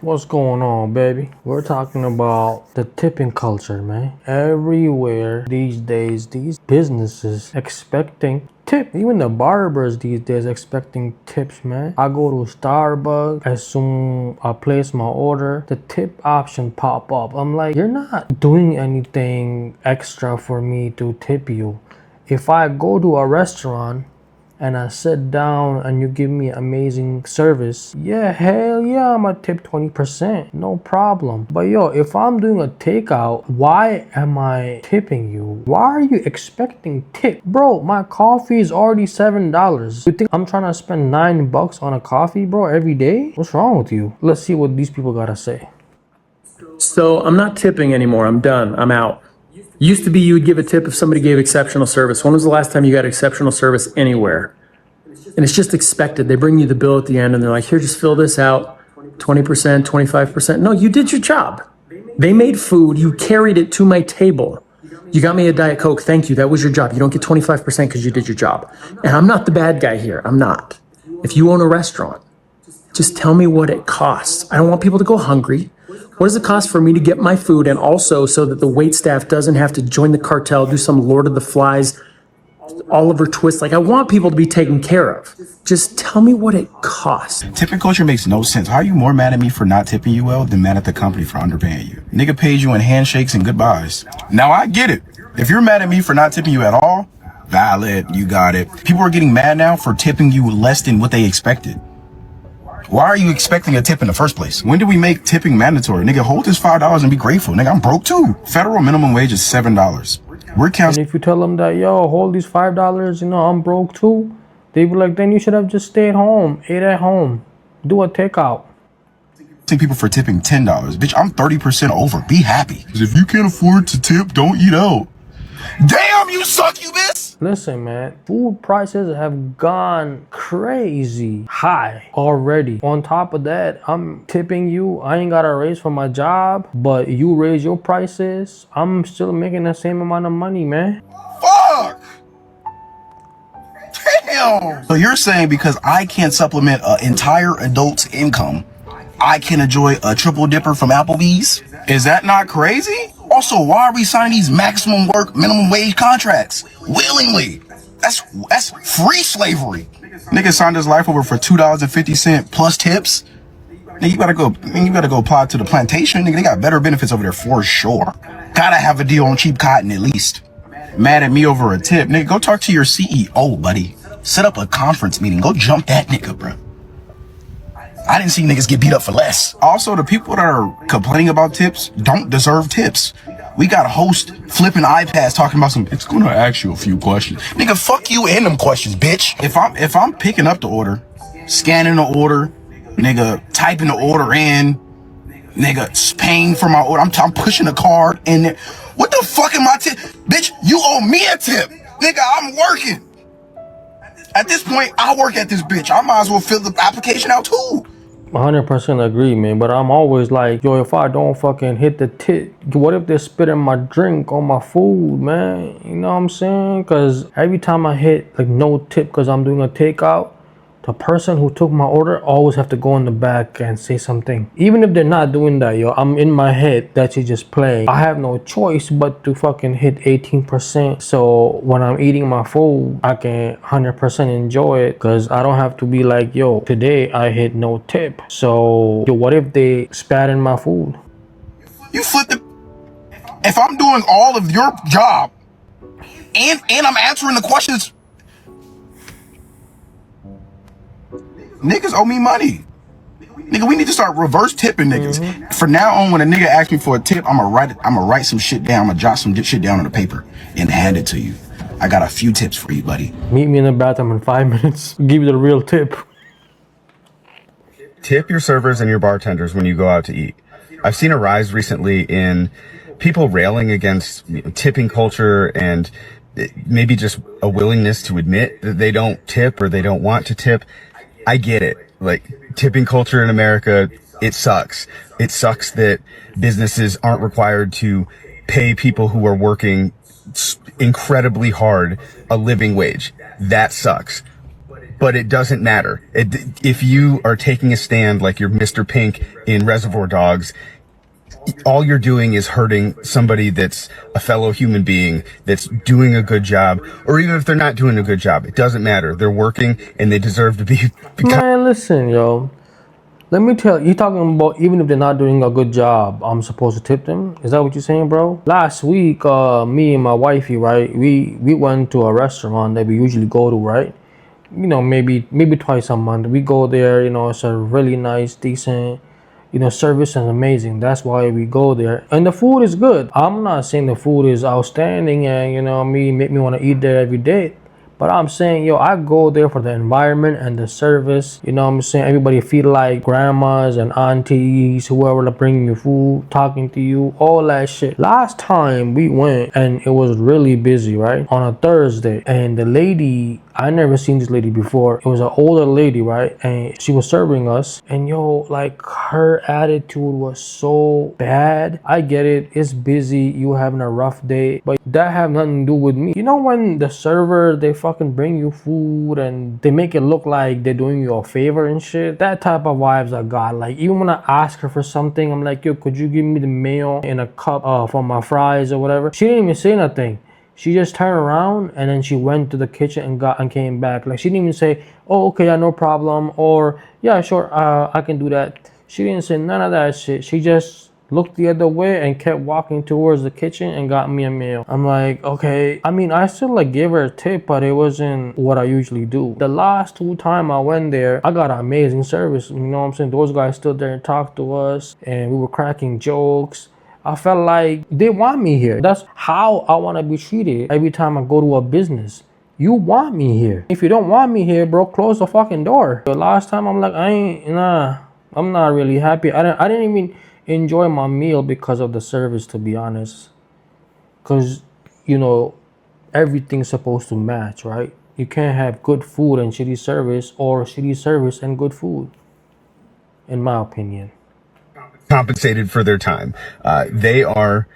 What's going on, baby? We're talking about the tipping culture, man. Everywhere these days, these businesses expecting tip. Even the barbers these days expecting tips, man. I go to Starbucks, as soon I place my order, the tip option pop up. I'm like, you're not doing anything extra for me to tip you. If I go to a restaurant and I sit down and you give me amazing service, yeah, hell yeah, I'm gonna tip 20%, no problem. But yo, if I'm doing a takeout, why am I tipping you? Why are you expecting tip? Bro, my coffee is already $7. You think I'm trying to spend $9 on a coffee, bro, every day? What's wrong with you? Let's see what these people gotta say. So I'm not tipping anymore. I'm done. I'm out. Used to be you would give a tip if somebody gave exceptional service. When was the last time you got exceptional service anywhere? And it's just expected. They bring you the bill at the end and they're like, here, just fill this out. 20%, 25%. No, you did your job. They made food. You carried it to my table. You got me a Diet Coke. Thank you. That was your job. You don't get 25% because you did your job. And I'm not the bad guy here. I'm not. If you own a restaurant, just tell me what it costs. I don't want people to go hungry. What does it cost for me to get my food, and also so that the wait staff doesn't have to join the cartel, do some Lord of the Flies, Oliver Twist? Like, I want people to be taken care of. Just tell me what it costs. Tipping culture makes no sense. How are you more mad at me for not tipping you well than mad at the company for underpaying you? Nigga paid you in handshakes and goodbyes. Now I get it. If you're mad at me for not tipping you at all, valid, you got it. People are getting mad now for tipping you less than what they expected. Why are you expecting a tip in the first place? When did we make tipping mandatory? Nigga, hold this $5 and be grateful. Nigga, I'm broke too. Federal minimum wage is $7. We're And if you tell them that, yo, hold these $5, I'm broke too, they be like, then you should have just stayed home, ate at home, do a takeout. people for tipping $10. Bitch, I'm 30% over. Be happy. Because if you can't afford to tip, don't eat out. Damn, you succubus! Listen, man, food prices have gone crazy high already. On top of that, I'm tipping you. I ain't got a raise for my job, but you raise your prices. I'm still making the same amount of money, man. Fuck! Damn! So you're saying because I can't supplement an entire adult's income, I can enjoy a triple dipper from Applebee's? Is that not crazy? Also, why are we signing these maximum work, minimum wage contracts? Willingly. That's free slavery. Nigga signed his life over for $2.50 plus tips. Nigga, you gotta go apply to the plantation. Nigga, they got better benefits over there for sure. Gotta have a deal on cheap cotton at least. Mad at me over a tip. Nigga, go talk to your CEO, buddy. Set up a conference meeting. Go jump that nigga, bro. I didn't see niggas get beat up for less. Also, the people that are complaining about tips don't deserve tips. We got a host flipping iPads talking about it's gonna ask you a few questions. Nigga, fuck you and them questions, bitch. If I'm picking up the order, scanning the order, nigga, typing the order in, nigga, paying for my order, I'm pushing a card, and what the fuck am I tip? Bitch, you owe me a tip. Nigga, I'm working. At this point, I work at this bitch. I might as well fill the application out too. 100% agree, man. But I'm always like, yo, if I don't fucking hit the tip, what if they're spitting my drink on my food, man? You know what I'm saying? Because every time I hit like no tip because I'm doing a takeout, the person who took my order always have to go in the back and say something. Even if they're not doing that, yo, I'm in my head that you just playing. I have no choice but to fucking hit 18%. So when I'm eating my food, I can 100% enjoy it because I don't have to be like, yo, today I hit no tip. So yo, what if they spat in my food? You flip the... If I'm doing all of your job and I'm answering the questions... Niggas owe me money. Nigga, we need to start reverse tipping niggas. Mm-hmm. For now on, when a nigga asks me for a tip, I'ma write some shit down. I'ma jot some shit down on the paper and hand it to you. I got a few tips for you, buddy. Meet me in the bathroom in 5 minutes. Give you the real tip. Tip your servers and your bartenders when you go out to eat. I've seen a rise recently in people railing against tipping culture and maybe just a willingness to admit that they don't tip or they don't want to tip. I get it. Like, tipping culture in America, it sucks. It sucks that businesses aren't required to pay people who are working incredibly hard a living wage. That sucks. but it doesn't matter. If you are taking a stand like you're Mr. Pink in Reservoir Dogs, all you're doing is hurting somebody that's a fellow human being that's doing a good job. Or even if they're not doing a good job, it doesn't matter. They're working and they deserve to be. Man, listen, yo. Let me tell you, you're talking about even if they're not doing a good job, I'm supposed to tip them? Is that what you're saying, bro? Last week, me and my wifey, right, we went to a restaurant that we usually go to, right? You know, maybe twice a month. We go there, you know, it's a really nice, decent, you know, service is amazing. That's why we go there. And the food is good. I'm not saying the food is outstanding and, you know, make me want to eat there every day. But I'm saying, yo, I go there for the environment and the service. You know what I'm saying? Everybody feel like grandmas and aunties, whoever bringing you food, talking to you, all that shit. Last time we went and it was really busy, right? On a Thursday. And the lady, I never seen this lady before. It was an older lady, right? And she was serving us. And yo, like her attitude was so bad. I get it. It's busy. You having a rough day. But that have nothing to do with me. You know when the server, they fucking bring you food and they make it look like they're doing you a favor and shit? That type of vibes I got. Like even when I ask her for something, I'm like, yo, could you give me the mayo in a cup for my fries or whatever? She didn't even say nothing. She just turned around and then she went to the kitchen and came back. Like she didn't even say, oh, okay, yeah, no problem. Or yeah, sure, I can do that. She didn't say none of that shit. She just looked the other way and kept walking towards the kitchen and got me a meal. I'm like, okay. I mean, I still like gave her a tip, but it wasn't what I usually do. The last 2 times I went there, I got an amazing service. You know what I'm saying? Those guys stood there and talked to us and we were cracking jokes. I felt like they want me here. That's how I want to be treated every time I go to a business. You want me here. If you don't want me here, bro, close the fucking door. The last time I'm like, I'm not really happy. I didn't even enjoy my meal because of the service, to be honest. Because, you know, everything's supposed to match, right? You can't have good food and shitty service or shitty service and good food, in my opinion. Compensated for their time. They are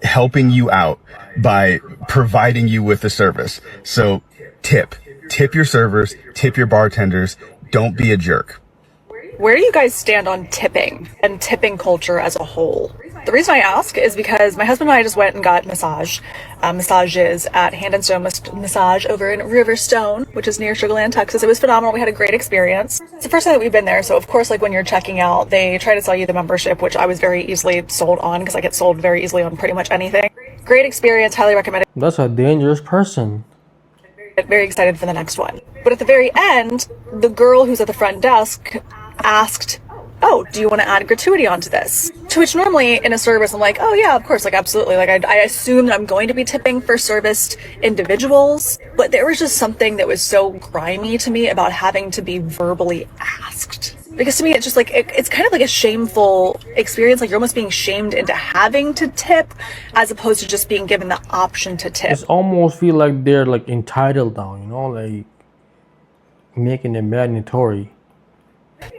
helping you out by providing you with the service. So tip your servers, tip your bartenders. Don't be a jerk. Where do you guys stand on tipping and tipping culture as a whole? The reason I ask is because my husband and I just went and got massages at Hand and Stone Massage over in Riverstone, which is near Sugar Land, Texas. It was phenomenal. We had a great experience. It's the first time that we've been there. So of course, like when you're checking out, they try to sell you the membership, which I was very easily sold on because I get sold very easily on pretty much anything. Great experience. Highly recommend it. That's a dangerous person. Very excited for the next one. But at the very end, the girl who's at the front desk asked, oh, do you want to add gratuity onto this? To which normally in a service, I'm like, oh yeah, of course, like absolutely. Like I assume that I'm going to be tipping for serviced individuals, but there was just something that was so grimy to me about having to be verbally asked. Because to me, it's just like, it's kind of like a shameful experience. Like you're almost being shamed into having to tip as opposed to just being given the option to tip. It's almost feel like they're like entitled now, you know, like making it mandatory.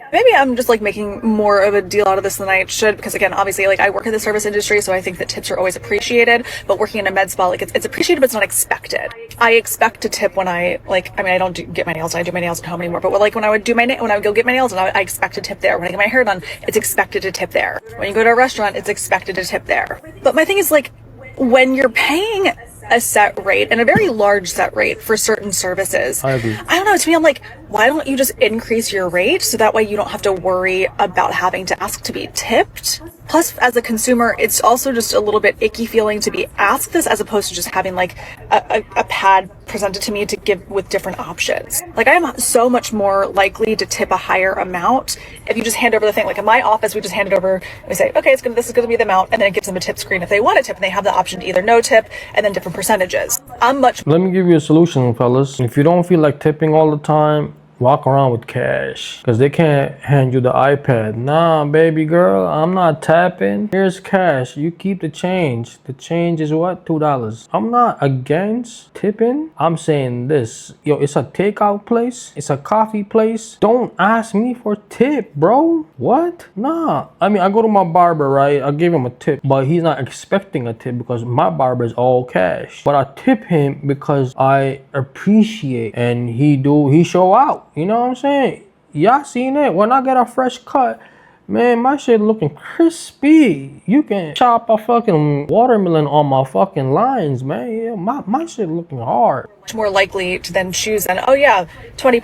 Maybe I'm just like making more of a deal out of this than I should, because again, obviously, like I work in the service industry, so I think that tips are always appreciated. But working in a med spa, like it's appreciated, but it's not expected. I expect to tip when I I don't get my nails. I do my nails at home anymore. But like when I would go get my nails, and I expect to tip there. When I get my hair done, it's expected to tip there. When you go to a restaurant, it's expected to tip there. But my thing is like, when you're paying a set rate and a very large set rate for certain services, I agree. I don't know, to me, I'm like, why don't you just increase your rate so that way you don't have to worry about having to ask to be tipped? Plus, as a consumer, it's also just a little bit icky feeling to be asked this as opposed to just having like a pad presented to me to give with different options. Like I am so much more likely to tip a higher amount if you just hand over the thing. Like in my office, we just hand it over and we say, okay, this is going to be the amount, and then it gives them a tip screen if they want a tip, and they have the option to either no tip and then different percentages. Let me give you a solution, fellas. If you don't feel like tipping all the time, walk around with cash because they can't hand you the iPad. Nah, baby girl, I'm not tapping. Here's cash. You keep the change. The change is what? $2. I'm not against tipping. I'm saying this. Yo, it's a takeout place. It's a coffee place. Don't ask me for tip, bro. What? Nah. I mean, I go to my barber, right? I give him a tip, but he's not expecting a tip because my barber is all cash. But I tip him because I appreciate and he show out. You know what I'm saying? Y'all seen it? When I get a fresh cut, man, my shit looking crispy. You can chop a fucking watermelon on my fucking lines, man. Yeah, my shit looking hard. Much more likely to then choose and, oh yeah, 20%,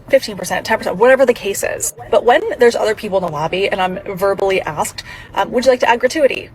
15%, 10%, whatever the case is. But when there's other people in the lobby and I'm verbally asked, would you like to add gratuity?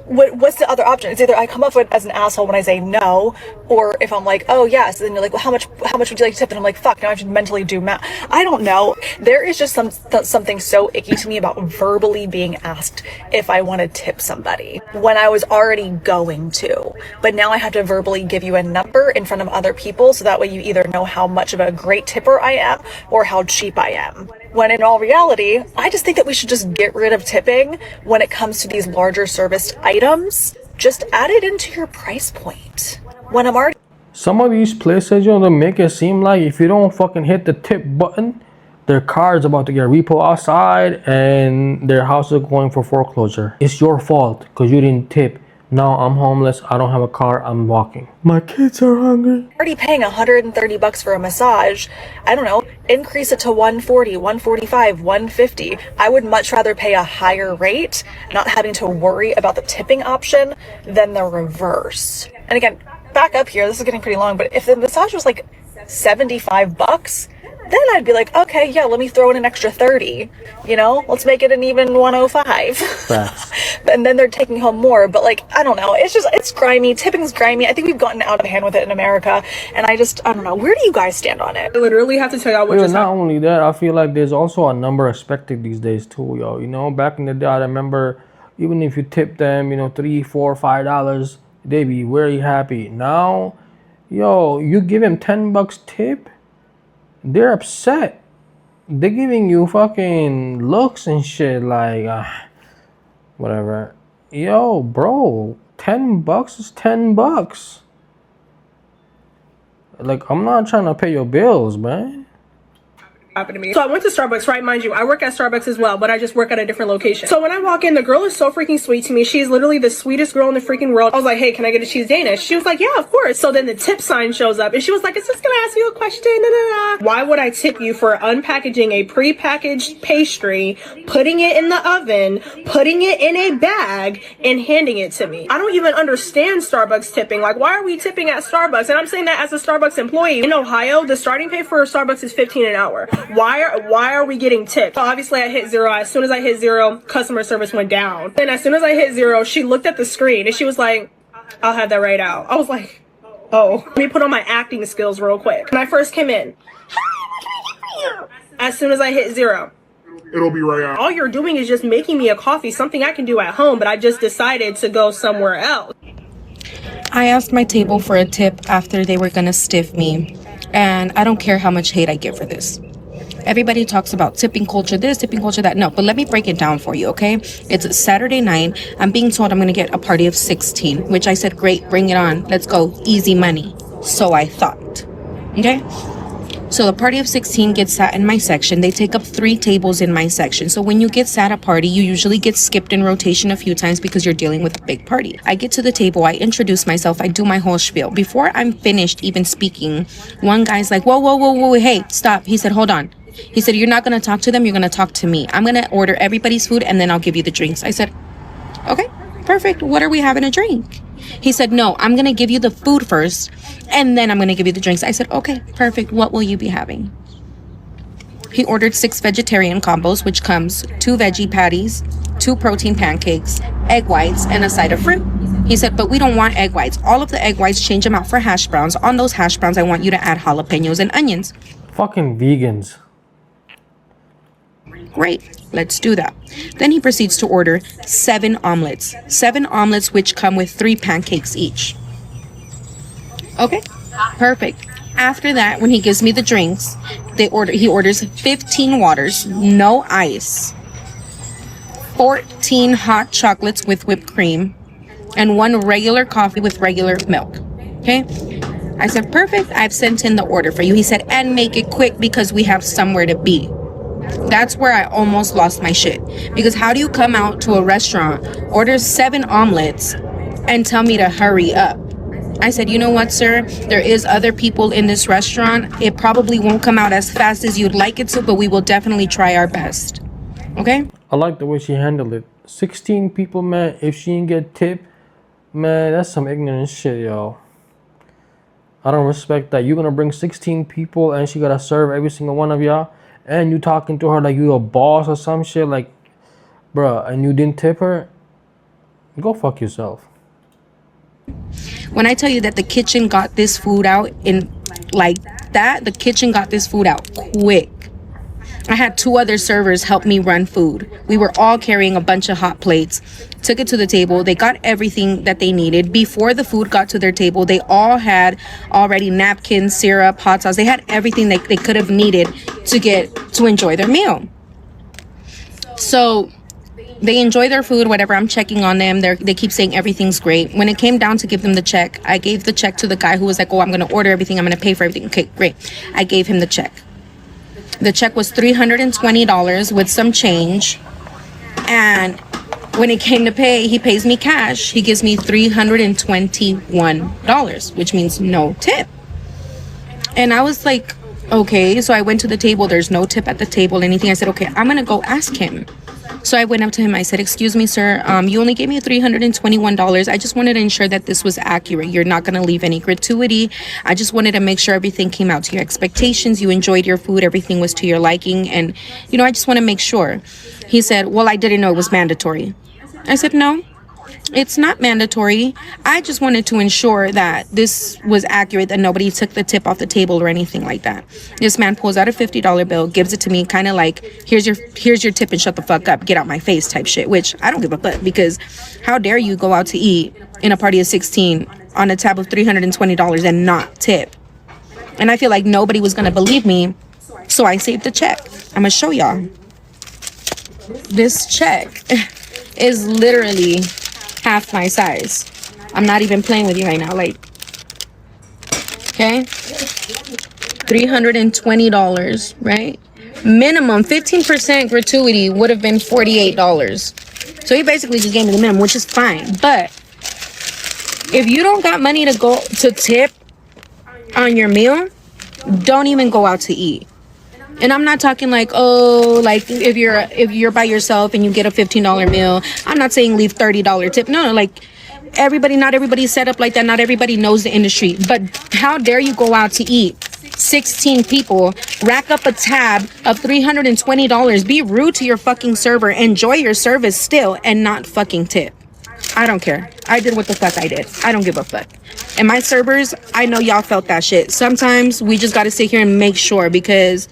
What's the other option? It's either I come up with as an asshole when I say no, or if I'm like, oh yes, then you're like, well, how much would you like to tip? And I'm like, fuck, now I have to mentally do math. I don't know. There is just something so icky to me about verbally being asked if I want to tip somebody when I was already going to. But now I have to verbally give you a number in front of other people so that way you either know how much of a great tipper I am or how cheap I am. When in all reality, I just think that we should just get rid of tipping when it comes to these larger serviced items. Just add it into your price point. When I'm already... Some of these places, they make it seem like if you don't fucking hit the tip button, their car is about to get repo outside and their house is going for foreclosure. It's your fault because you didn't tip. Now I'm homeless, I don't have a car, I'm walking. My kids are hungry. Already paying $130 for a massage. I don't know, increase it to $140, $145, $150. I would much rather pay a higher rate, not having to worry about the tipping option, than the reverse. And again, back up here, this is getting pretty long, but if the massage was like $75, then I'd be like, okay, yeah, let me throw in an extra 30, let's make it an even 105. Facts. And then they're taking home more. But like, I don't know, it's grimy. Tipping's grimy. I think we've gotten out of hand with it in America. And I don't know, where do you guys stand on it? I literally have to tell y'all what just not only that, I feel like there's also a number expected these days too, yo. Back in the day, I remember even if you tip them, $3, $4, $5, they be very happy. Now, you give him $10 tip, they're upset. They're giving you fucking looks and shit like, whatever. Yo, bro, $10 is $10. Like, I'm not trying to pay your bills, man. happened to me. So I went to Starbucks, right? Mind you, I work at Starbucks as well, but I just work at a different location. So when I walk in, the girl is so freaking sweet to me. She's literally the sweetest girl in the freaking world. I was like, hey, can I get a cheese Danish? She was like, yeah, of course. So then the tip sign shows up and she was like, it's just gonna ask you a question. Da, da, da. Why would I tip you for unpackaging a pre-packaged pastry, putting it in the oven, putting it in a bag, and handing it to me? I don't even understand Starbucks tipping. Like, why are we tipping at Starbucks? And I'm saying that as a Starbucks employee. In Ohio, the starting pay for Starbucks is $15 an hour. Why are we getting tipped? So obviously I hit zero. As soon as I hit zero, customer service went down. And as soon as I hit zero, she looked at the screen and she was like, I'll have that right out. I was like, oh, let me put on my acting skills real quick. When I first came in, as soon as I hit zero, it'll be right out. All you're doing is just making me a coffee, something I can do at home, but I just decided to go somewhere else. I asked my table for a tip after they were gonna stiff me, and I don't care how much hate I get for this. Everybody talks about tipping culture this, tipping culture that. No, but let me break it down for you, okay? It's a Saturday night. I'm being told I'm gonna get a party of 16, which I said, great, bring it on. Let's go, easy money. So I thought, okay? So the party of 16 gets sat in my section. They take up 3 tables in my section. So when you get sat at a party, you usually get skipped in rotation a few times because you're dealing with a big party. I get to the table, I introduce myself, I do my whole spiel. Before I'm finished even speaking, one guy's like, whoa, hey, stop. He said, hold on. He said, you're not going to talk to them, you're going to talk to me. I'm going to order everybody's food and then I'll give you the drinks. I said, okay, perfect. What are we having a drink? He said, no, I'm going to give you the food first and then I'm going to give you the drinks. I said, okay, perfect. What will you be having? He ordered 6 vegetarian combos, which comes 2 veggie patties, 2 protein pancakes, egg whites, and a side of fruit. He said, but we don't want egg whites. All of the egg whites, change them out for hash browns. On those hash browns, I want you to add jalapenos and onions. Fucking vegans. Great, let's do that. Then he proceeds to order 7 omelets. 7 omelets which come with 3 pancakes each. Okay, perfect. After that, when he gives me the drinks, He orders 15 waters, no ice, 14 hot chocolates with whipped cream, and 1 regular coffee with regular milk. Okay? I said, perfect. I've sent in the order for you. He said, and make it quick because we have somewhere to be. That's where I almost lost my shit. Because how do you come out to a restaurant, order 7 omelets, and tell me to hurry up? I said, you know what, sir? There is other people in this restaurant. It probably won't come out as fast as you'd like it to, but we will definitely try our best. Okay? I like the way she handled it. 16 people, man. If she didn't get tip, man, that's some ignorant shit, yo. I don't respect that. You're gonna bring 16 people and she gotta serve every single one of y'all, and you talking to her like you a boss or some shit, like, bruh, and you didn't tip her? Go fuck yourself. When I tell you that the kitchen got this food out in like that, the kitchen got this food out quick. I had 2 other servers help me run food. We were all carrying a bunch of hot plates, took it to the table. They got everything that they needed. Before the food got to their table, they all had already napkins, syrup, hot sauce. They had everything they could have needed to enjoy their meal. So they enjoy their food, whatever. I'm checking on them. They keep saying everything's great. When it came down to give them the check, I gave the check to the guy who was like, oh, I'm going to order everything. I'm going to pay for everything. Okay, great. I gave him the check. The check was $320 with some change. And when it came to pay, he pays me cash. He gives me $321, which means no tip. And I was like, okay. So I went to the table. There's no tip at the table, anything. I said, okay, I'm going to go ask him. So I went up to him. I said, excuse me, sir, you only gave me $321. I just wanted to ensure that this was accurate. You're not going to leave any gratuity. I just wanted to make sure everything came out to your expectations. You enjoyed your food. Everything was to your liking. And, you know, I just want to make sure. He said, well, I didn't know it was mandatory. I said, no, it's not mandatory. I just wanted to ensure that this was accurate, that nobody took the tip off the table or anything like that. This man pulls out a $50 bill, gives it to me, kind of like, here's your tip and shut the fuck up, get out my face type shit, which I don't give a fuck, because how dare you go out to eat in a party of 16 on a tab of $320 and not tip? And I feel like nobody was going to believe me, so I saved the check. I'm going to show y'all. This check is literally half my size. I'm not even playing with you right now. Like, okay, $320, right? Minimum 15% gratuity would have been $48. So he basically just gave me the minimum, which is fine. But if you don't got money to go to tip on your meal, don't even go out to eat. And I'm not talking like, oh, like if you're by yourself and you get a $15 meal, I'm not saying leave $30 tip. No, like not everybody's set up like that. Not everybody knows the industry. But how dare you go out to eat? 16 people, rack up a tab of $320, be rude to your fucking server, enjoy your service still, and not fucking tip. I don't care. I did what the fuck I did. I don't give a fuck. And my servers, I know y'all felt that shit. Sometimes we just gotta sit here and make sure, because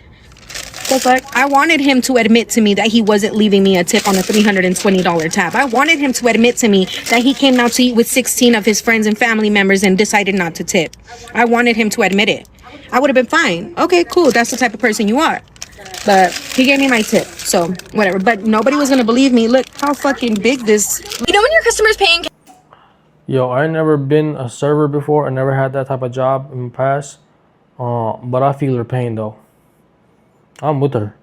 the fuck? I wanted him to admit to me that he wasn't leaving me a tip on a $320 tab. I wanted him to admit to me that he came out to eat with 16 of his friends and family members and decided not to tip. I wanted him to admit it. I would have been fine. Okay, cool. That's the type of person you are. But he gave me my tip, so whatever. But nobody was gonna believe me. Look how fucking big this. You know when your customer's paying. Yo, I never been a server before. I never had that type of job in the past. But I feel her pain though. I'm with her.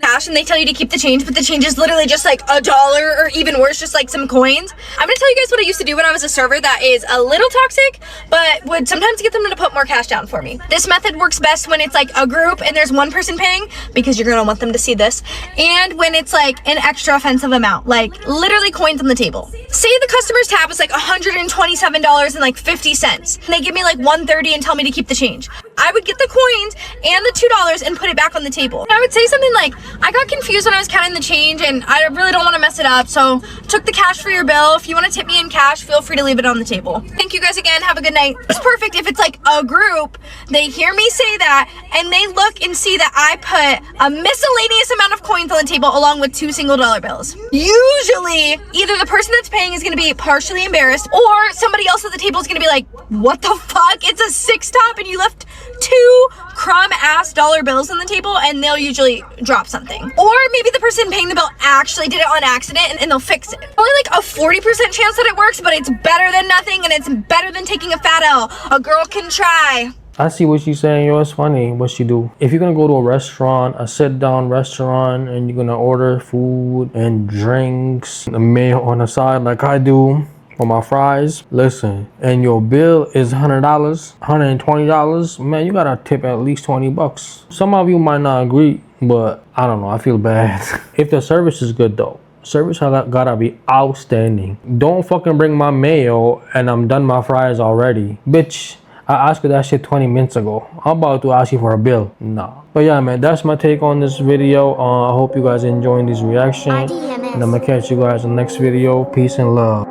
Cash, and they tell you to keep the change, but the change is literally just like $1 or even worse, just like some coins. I'm gonna tell you guys what I used to do when I was a server that is a little toxic, but would sometimes get them to put more cash down for me. This method works best when it's like a group and there's one person paying, because you're gonna want them to see this, and when it's like an extra offensive amount, like literally coins on the table. Say the customer's tab is like $127.50, and they give me like $130 and tell me to keep the change. I would get the coins and the $2 and put it back on the table. I would say something like, I got confused when I was counting the change and I really don't want to mess it up, so took the cash for your bill. If you want to tip me in cash, feel free to leave it on the table. Thank you guys again. Have a good night. It's perfect if it's like a group, they hear me say that and they look and see that I put a miscellaneous amount of coins on the table along with 2 single dollar bills. Usually, either the person that's paying is going to be partially embarrassed, or somebody else at the table is going to be like, what the fuck? It's a 6 top and you left 2 crumb ass dollar bills on the table and they'll usually drop something. Or maybe the person paying the bill actually did it on accident and they'll fix it. Only like a 40% chance that it works, but it's better than nothing and it's better than taking a fat L. A girl can try. I see what she's saying, yo. It's funny what she do. If you're gonna go to a restaurant, a sit-down restaurant, and you're gonna order food and drinks, a meal on the side like I do for my fries, listen, and your bill is $100, $120, man, you gotta tip at least 20 bucks. Some of you might not agree, but I don't know, I feel bad. If the service is good though, service gotta be outstanding. Don't fucking bring my mayo and I'm done my fries already. Bitch, I asked you that shit 20 minutes ago. I'm about to ask you for a bill. Nah. But yeah, man, that's my take on this video. I hope you guys enjoying this reaction. And I'm gonna catch you guys in the next video. Peace and love.